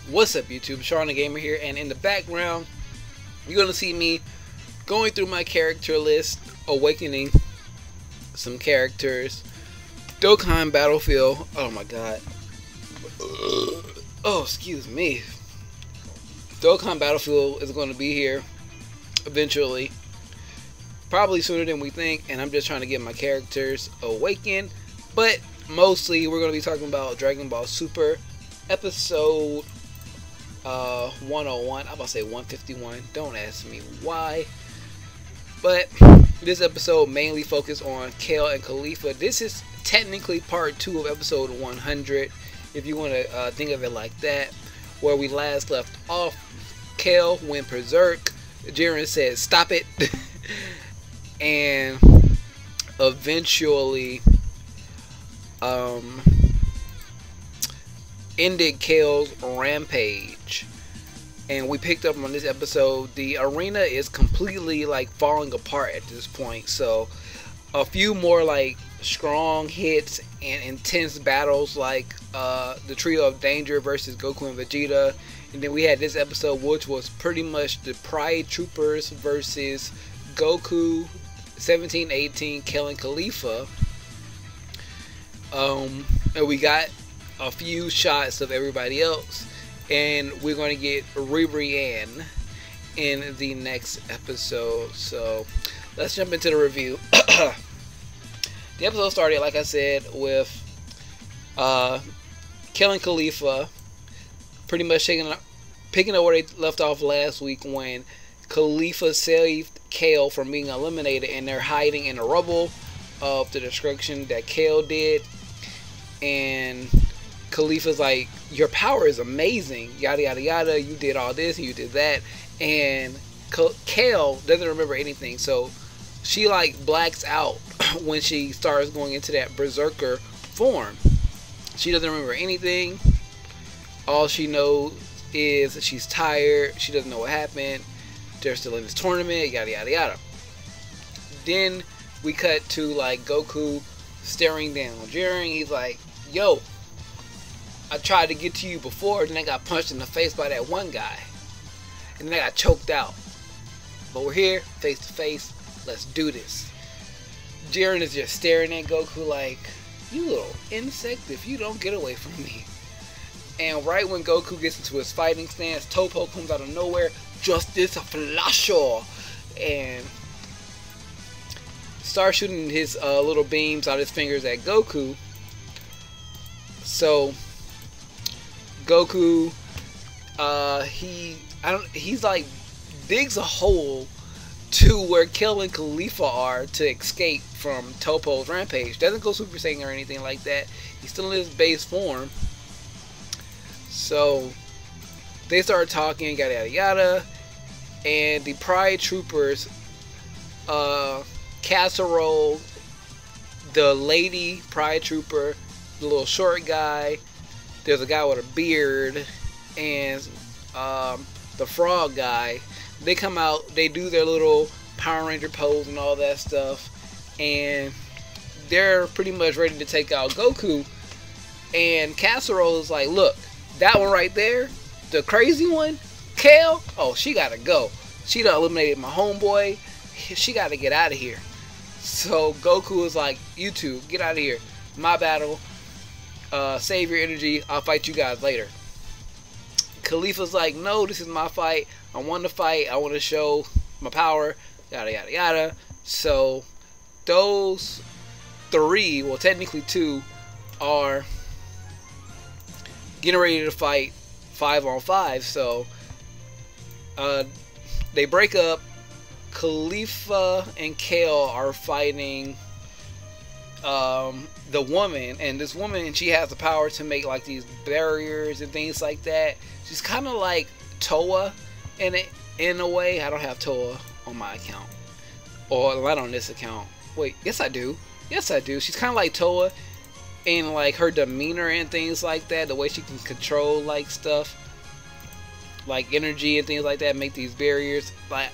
What's up, YouTube? Shawn DaGamer here, and in the background you're gonna see me going through my character list, awakening some characters. Dokkan Battlefield. Oh my god. Oh, excuse me. Dokkan Battlefield is going to be here eventually, probably sooner than we think, and I'm just trying to get my characters awakened. But mostly we're going to be talking about Dragon Ball Super episode 101. I'm about to say 151. Don't ask me why. But this episode mainly focused on Kale and Khalifa. This is technically part 2 of episode 100, if you want to think of it like that, where we last left off. Kale went berserk. Jahns said, "Stop it," and eventually ended Kale's rampage. And we picked up on this episode, the arena is completely like falling apart at this point. So a few more like strong hits and intense battles, like the trio of Danger versus Goku and Vegeta. And then we had this episode, which was pretty much the Pride Troopers versus Goku, 17, 18, Kale and Khalifa. And we got a few shots of everybody else, and we're going to get Ribrianne in the next episode. So let's jump into the review. The episode started, like I said, with Kale and Khalifa pretty much picking up where they left off last week, when Khalifa saved Kale from being eliminated, and they're hiding in the rubble of the destruction that Kale did. And Khalifa's like, "Your power is amazing, yada yada yada, you did all this and you did that." And Kale doesn't remember anything, so she like blacks out when she starts going into that berserker form. She doesn't remember anything. All she knows is she's tired. She doesn't know what happened. They're still in this tournament, yada yada yada. Then we cut to like Goku staring down Jiren. He's like, "Yo, I tried to get to you before, then I got punched in the face by that one guy, and then I got choked out. But we're here, face to face. Let's do this." Jiren is just staring at Goku like, "You little insect, if you don't get away from me." And right when Goku gets into his fighting stance, Toppo comes out of nowhere, "Justice Flasher," and starts shooting his little beams out his fingers at Goku. So Goku, he's like digs a hole to where Kale and Khalifa are to escape from Toppo's rampage. Doesn't go Super Saiyan or anything like that. He's still in his base form. So they start talking, yada yada yada, and the Pride Troopers, Casserole, the lady Pride Trooper, the little short guy, there's a guy with a beard, and the frog guy, they come out, they do their little Power Ranger pose and all that stuff, and they're pretty much ready to take out Goku. And Casserole is like, "Look, that one right there, the crazy one, Kale, oh, she gotta go. She done eliminated my homeboy. She gotta get out of here." So Goku is like, "You two, get out of here. My battle. Save your energy. I'll fight you guys later." Khalifa's like, "No, this is my fight. I want to fight. I want to show my power. Yada yada yada." So those 3, well technically 2, are getting ready to fight 5-on-5. So they break up. Khalifa and Kale are fighting the woman, and this woman, she has the power to make like these barriers and things like that. She's kind of like Toa in a way. I don't have Toa on my account, or not on this account. Wait, yes I do. Yes I do. She's kind of like Toa in like her demeanor and things like that. The way she can control like stuff, like energy and things like that, make these barriers. Like,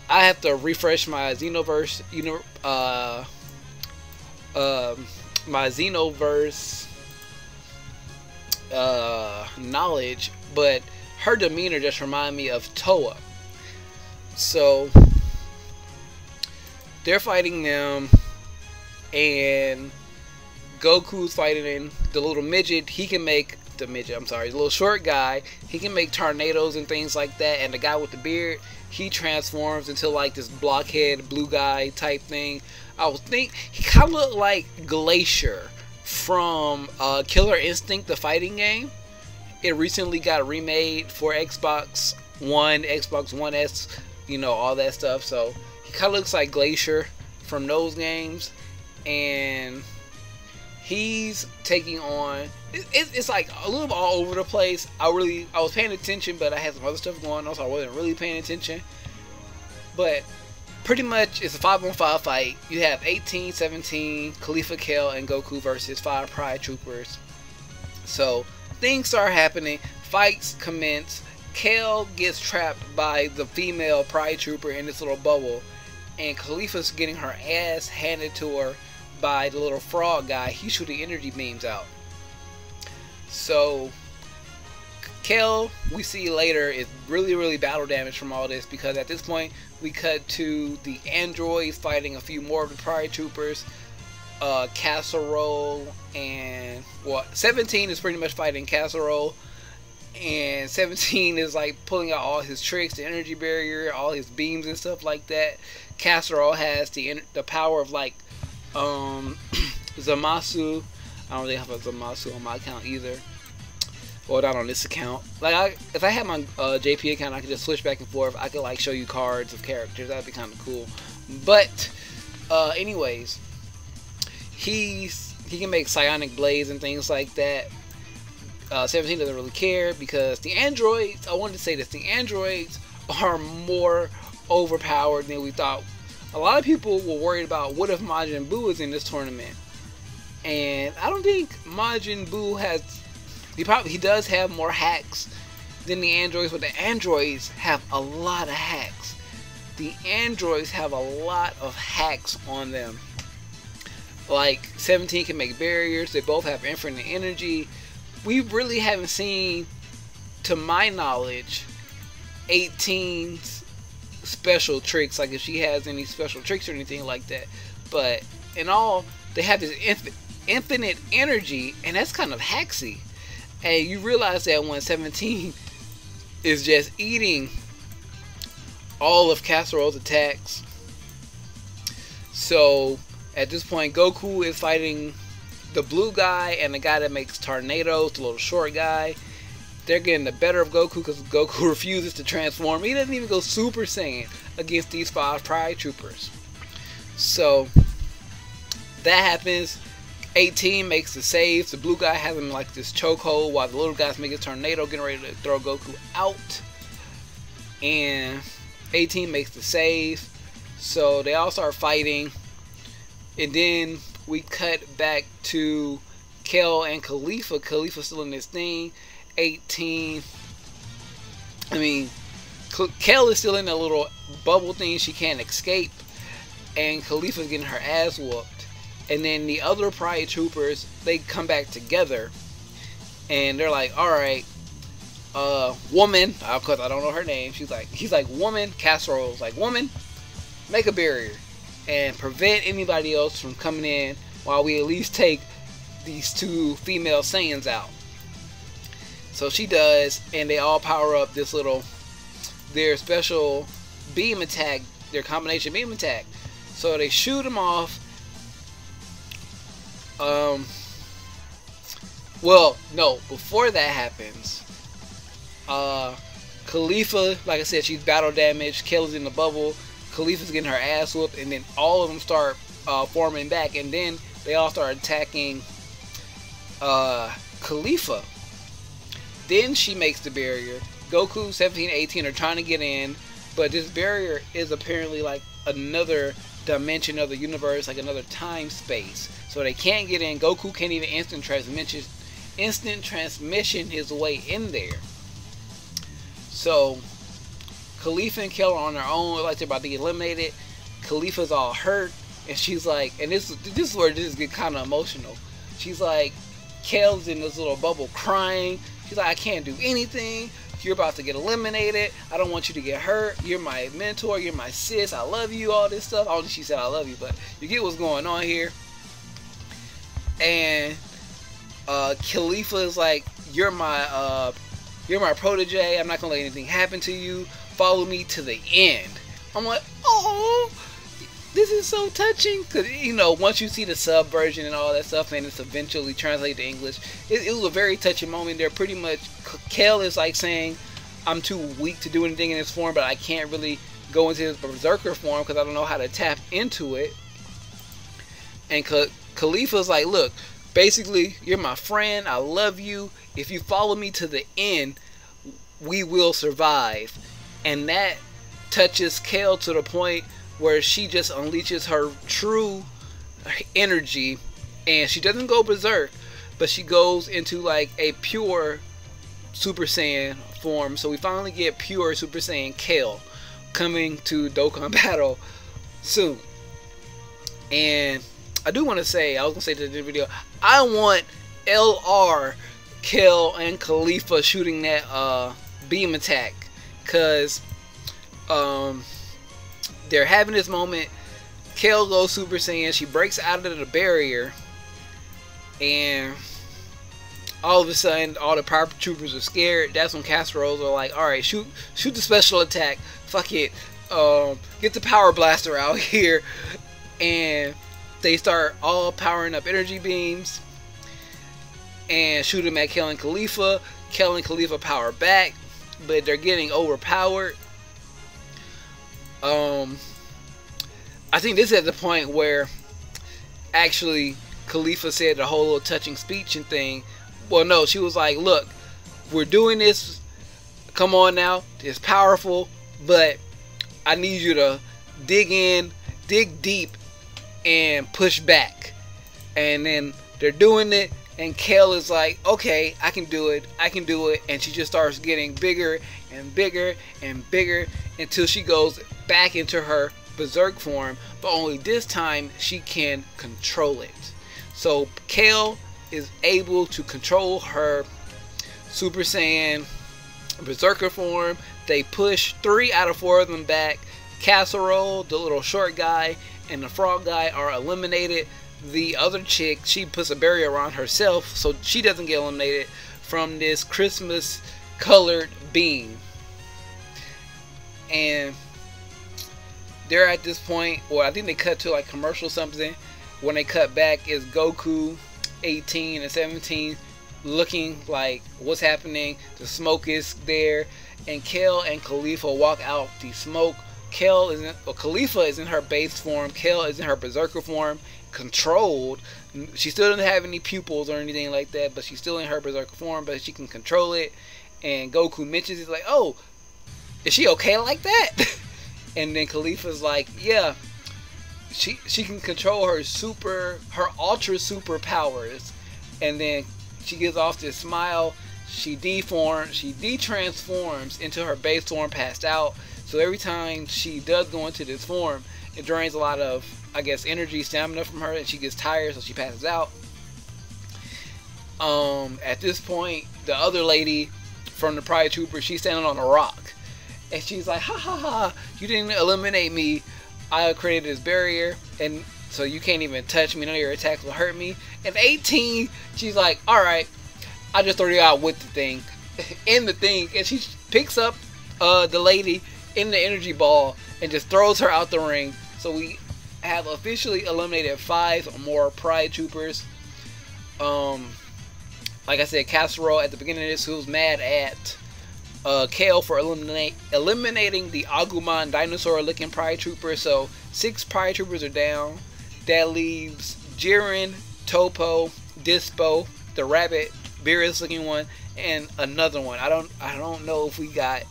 I have to refresh my Xenoverse, my Xenoverse knowledge, but her demeanor just reminded me of Toa. So they're fighting them, and Goku's fighting the little midget. He can make the little short guy. He can make tornadoes and things like that. And the guy with the beard, he transforms into like this blockhead blue guy type thing. I was think he kind of looked like Glacier from Killer Instinct, the fighting game. It recently got remade for Xbox One, Xbox One S, you know, all that stuff. So he kind of looks like Glacier from those games, and he's taking on. It's like a little bit all over the place. I was paying attention, but I had some other stuff going on, so I wasn't really paying attention. But pretty much it's a 5-on-5 fight. You have 18, 17, Khalifa, Kale, and Goku versus 5 Pride Troopers. So things start happening. Fights commence. Kale gets trapped by the female Pride Trooper in this little bubble, and Khalifa's getting her ass handed to her by the little frog guy. He's shooting energy beams out. So Kale, we see later, is really battle damaged from all this, because at this point we cut to the androids fighting a few more of the Pride Troopers. Casserole and 17 is pretty much fighting Casserole, and 17 is like pulling out all his tricks, the energy barrier, all his beams and stuff like that. Casserole has the power of like Zamasu. I don't really have a Zamasu on my account either, or not on this account. Like if I had my JP account, I could just switch back and forth. I could like show you cards of characters. That'd be kind of cool. But anyways, he can make psionic blades and things like that. 17 doesn't really care, because the androids, I wanted to say this, the androids are more overpowered than we thought. A lot of people were worried about what if Majin Buu is in this tournament, and I don't think Majin Buu has. He does have more hacks than the androids, but the androids have a lot of hacks. The androids have a lot of hacks on them. Like 17 can make barriers. They both have infinite energy. We really haven't seen, to my knowledge, 18's special tricks, like if she has any special tricks or anything like that. But in all, they have this infinite energy, and that's kind of hacksy. And you realize that when 17 is just eating all of Casserole's attacks. So at this point, Goku is fighting the blue guy and the guy that makes tornadoes, the little short guy. They're getting the better of Goku, because Goku refuses to transform. He doesn't even go Super Saiyan against these 5 Pride Troopers. So that happens. 18 makes the save. The blue guy has him like this chokehold, while the little guy's making a tornado, getting ready to throw Goku out. And 18 makes the save. So they all start fighting. And then we cut back to Kale and Khalifa. Khalifa's still in this thing. 18. Kale is still in a little bubble thing she can't escape. And Khalifa's getting her ass whooped. And then the other Pride Troopers, they come back together. And they're like, alright, woman, of course I don't know her name. He's like, woman, Casserole's like, woman, make a barrier and prevent anybody else from coming in while we at least take these 2 female Saiyans out. So she does, and they all power up this their special beam attack, their combination beam attack. So they shoot them off. Well, no, before that happens, Khalifa, like I said, she's battle damaged. Kale's in the bubble. Khalifa's getting her ass whooped, and then all of them start forming back, and then they all start attacking Khalifa. Then she makes the barrier. Goku, 17, 18 are trying to get in, but this barrier is apparently like another dimension of the universe, like another time space. So they can't get in. Goku can't even instant transmission his way in there. So Khalifa and Kale are on their own, like they're about to get eliminated. Khalifa's all hurt, and she's like, and this is where this gets kind of emotional. She's like, Kale's in this little bubble crying. She's like, I can't do anything. You're about to get eliminated. I don't want you to get hurt. You're my mentor. You're my sis. I love you. All this stuff. Only she said I love you, but you get what's going on here. And Khalifa is like, you're my protege. I'm not gonna let anything happen to you. Follow me to the end. I'm like, oh, this is so touching, because you know, once you see the sub version and all that stuff, and it's eventually translated to English, it was a very touching moment there. Pretty much, Kale is like saying, I'm too weak to do anything in this form, but I can't really go into this berserker form because I don't know how to tap into it. And Khalifa's like, look, basically, you're my friend. I love you. If you follow me to the end, we will survive. And that touches Kale to the point where she just unleashes her true energy, and she doesn't go berserk, but she goes into like a pure Super Saiyan form. So we finally get pure Super Saiyan Kale coming to Dokkan Battle soon. And I do want to say, I was going to say to the video, I want LR, Kale, and Khalifa shooting that beam attack, because they're having this moment. Kale goes Super Saiyan. She breaks out of the barrier, and all of a sudden, all the Power Troopers are scared. That's when Casseroles are like, "All right, shoot the special attack. Fuck it. Get the Power Blaster out here." And they start all powering up energy beams and shoot them at Kale and Khalifa. Kale and Khalifa power back, but they're getting overpowered. I think this is at the point where actually Khalifa said the whole little touching speech and thing. Well, no, she was like, look, we're doing this. Come on now. It's powerful, but I need you to dig in, dig deep, and push back. And then they're doing it, and Kale is like, okay, I can do it. I can do it. And she just starts getting bigger and bigger and bigger until she goes back into her berserk form, but only this time she can control it. So Kale is able to control her Super Saiyan berserker form. They push 3 out of 4 of them back. Casserole, the little short guy, and the frog guy are eliminated. The other chick, she puts a barrier around herself so she doesn't get eliminated from this Christmas colored beam. And they're at this point, or I think they cut to like commercial something. When they cut back, is Goku 18 and 17 looking like what's happening. The smoke is there, and Kale and Khalifa walk out the smoke. Khalifa is in her base form. Kale is in her berserker form, controlled. She still doesn't have any pupils or anything like that, but she's still in her berserker form, but she can control it. And Goku mentions it like, oh, is she okay like that? And then Khalifa's like, yeah, she can control her ultra super powers. And then she gives off this smile. She de-transforms into her base form, passed out. So every time she does go into this form, it drains a lot of, I guess, energy, stamina from her, and she gets tired, so she passes out. At this point, the other lady from the Pride Trooper, she's standing on a rock. And she's like, ha ha ha, you didn't eliminate me. I created this barrier, and so you can't even touch me. None of your attacks will hurt me. And 18, she's like, alright, I just throw you out with the thing. In the thing. And she picks up the lady in the energy ball and just throws her out the ring. So we have officially eliminated 5 more Pride Troopers. Like I said, Casserole at the beginning of this, who was mad at Kale for eliminating the Agumon dinosaur-looking Pride Trooper. So 6 Pride Troopers are down. That leaves Jiren, Topo, Dispo, the rabbit, Beerus-looking one, and another one. I don't know if we got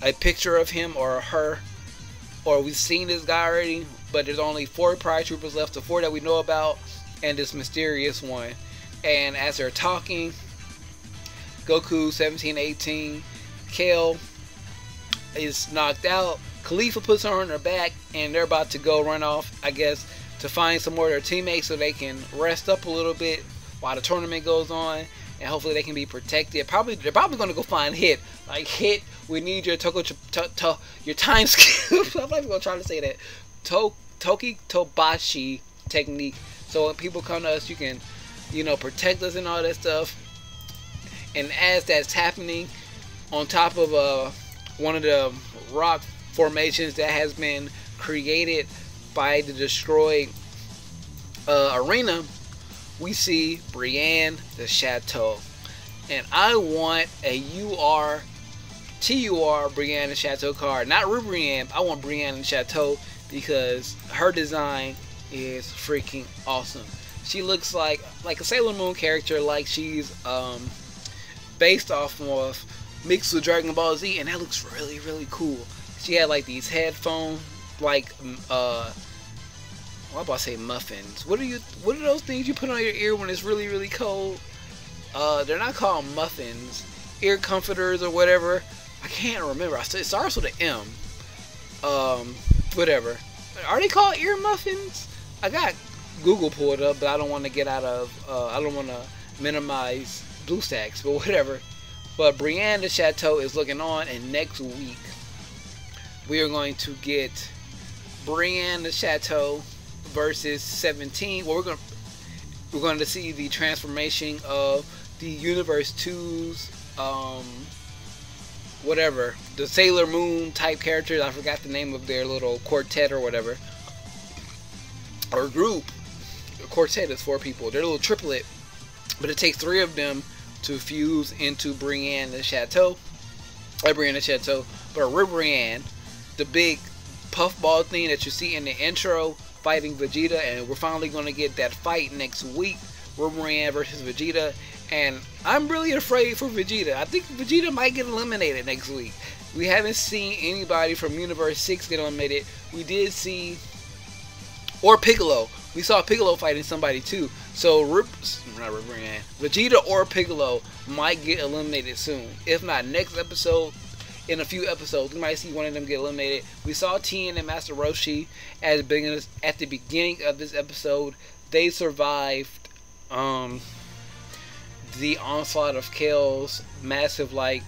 a picture of him or her, or we've seen this guy already. But there's only 4 Pride Troopers left, the 4 that we know about, and this mysterious one. And as they're talking, Goku 17, 18, Kale is knocked out. Khalifa puts her on her back, and they're about to go run off, I guess, to find some more of their teammates so they can rest up a little bit while the tournament goes on, and hopefully they can be protected. They're probably going to go find Hit. Like, Hit, we need your your time skill. I'm not even going to try to say that. Toki Tobashi technique. So when people come to us, you can, you know, protect us and all that stuff. And as that's happening, on top of one of the rock formations that has been created by the destroyed arena, we see Brienne the Chateau. And I want a TUR Brienne the Chateau card. Not Brienne, I want Brienne the Chateau because her design is freaking awesome. She looks like a Sailor Moon character, like she's based off of mixed with Dragon Ball Z, and that looks really, really cool. She had like these headphones, like what about to say muffins? What are those things you put on your ear when it's really, really cold? They're not called muffins, ear comforters or whatever. I can't remember. It starts with an M. Whatever. Are they called ear muffins? I got Google pulled up, but I don't want to get out of. I don't want to minimize BlueStacks, but whatever. But Brienne the Chateau is looking on, and next week we are going to get Brienne the Chateau versus 17. Well, we're going to see the transformation of the Universe 2's whatever, the Sailor Moon type characters. I forgot the name of their little quartet or whatever, or group. A quartet is 4 people. They're a little triplet, but it takes 3 of them to fuse into Brienne the Chateau. Brienne the Chateau, but Brienne, the big puffball thing that you see in the intro, fighting Vegeta, and we're finally going to get that fight next week. Brienne versus Vegeta, and I'm really afraid for Vegeta. I think Vegeta might get eliminated next week. We haven't seen anybody from Universe 6 get eliminated. We did see, or Piccolo. We saw Piccolo fighting somebody too. So Vegeta or Piccolo might get eliminated soon. If not next episode, in a few episodes, we might see one of them get eliminated. We saw Tien and Master Roshi at the beginning of this episode. They survived the onslaught of Kale's massive, like,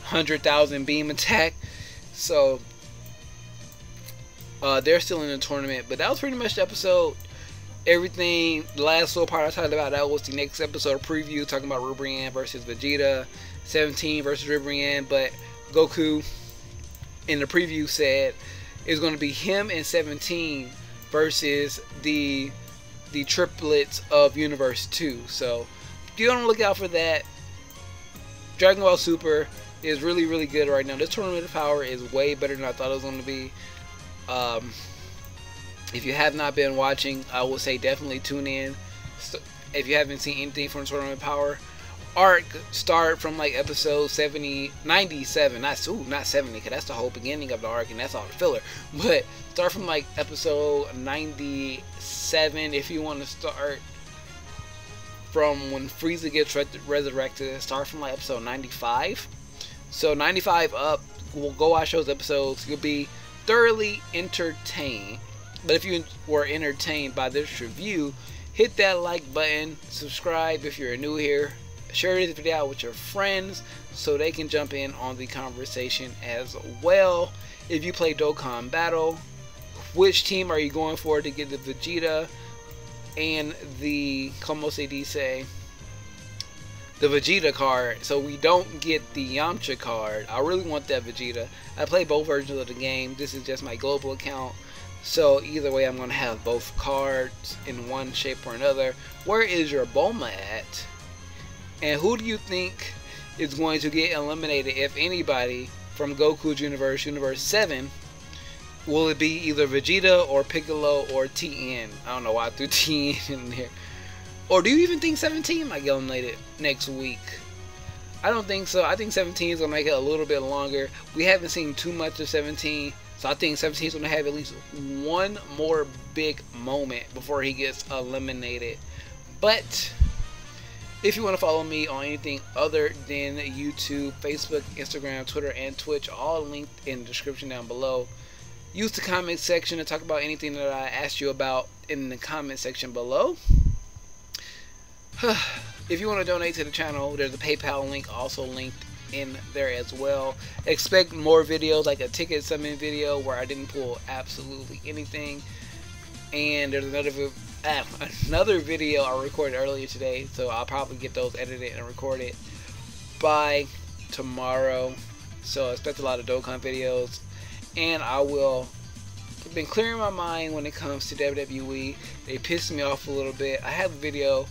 100,000 beam attack. So they're still in the tournament. But that was pretty much the episode. Everything, the last little part I talked about, that was the next episode preview, talking about Brienne versus Vegeta, 17 versus Brienne. But Goku in the preview said it's going to be him and 17 versus the triplets of Universe 2. So be on the lookout for that. Dragon Ball Super is really, really good right now. This Tournament of Power is way better than I thought it was going to be. If you have not been watching, I would say definitely tune in. So if you haven't seen anything from Tournament of Power, arc start from like episode 97, not 70, because that's the whole beginning of the arc and that's all the filler. But start from like episode 97 if you want to start from when Frieza gets resurrected. Start from like episode 95. So 95 up, we'll go watch those episodes. You'll be thoroughly entertained. But if you were entertained by this review, hit that like button, subscribe if you're new here, share this video out with your friends so they can jump in on the conversation as well. If you play Dokkan Battle, which team are you going for to get the Vegeta and the, como se dice, the Vegeta card, so we don't get the Yamcha card? I really want that Vegeta. I play both versions of the game. This is just my global account. So either way, I'm going to have both cards in one shape or another. Where is your Bulma at? And who do you think is going to get eliminated, if anybody, from Goku's universe, Universe 7? Will it be either Vegeta or Piccolo or Tien? I don't know why I threw Tien in there. Or do you even think 17 might get eliminated next week? I don't think so. I think 17 is going to make it a little bit longer. We haven't seen too much of 17. So I think 17 is going to have at least one more big moment before he gets eliminated. But if you want to follow me on anything other than YouTube, Facebook, Instagram, Twitter, and Twitch, all linked in the description down below. Use the comment section to talk about anything that I asked you about in the comment section below. If you want to donate to the channel, there's a PayPal link also linked in there as well. Expect more videos, like a ticket summon video where I didn't pull absolutely anything. And there's another video I recorded earlier today, so I'll probably get those edited and recorded by tomorrow. So expect a lot of Dokkan videos, and I've been clearing my mind when it comes to WWE. They pissed me off a little bit. I have a video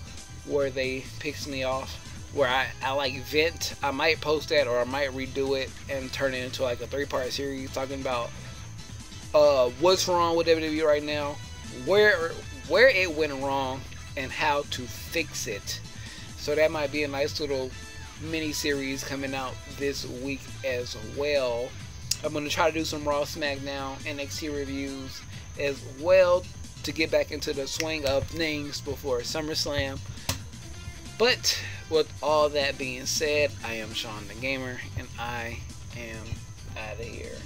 where they pissed me off, where I like vent. I might post that, or I might redo it and turn it into like a 3-part series talking about what's wrong with WWE right now, where it went wrong, and how to fix it. So that might be a nice little mini series coming out this week as well. I'm going to try to do some Raw, SmackDown, NXT reviews as well to get back into the swing of things before SummerSlam. But with all that being said, I am Shawn DaGamer, and I am out of here.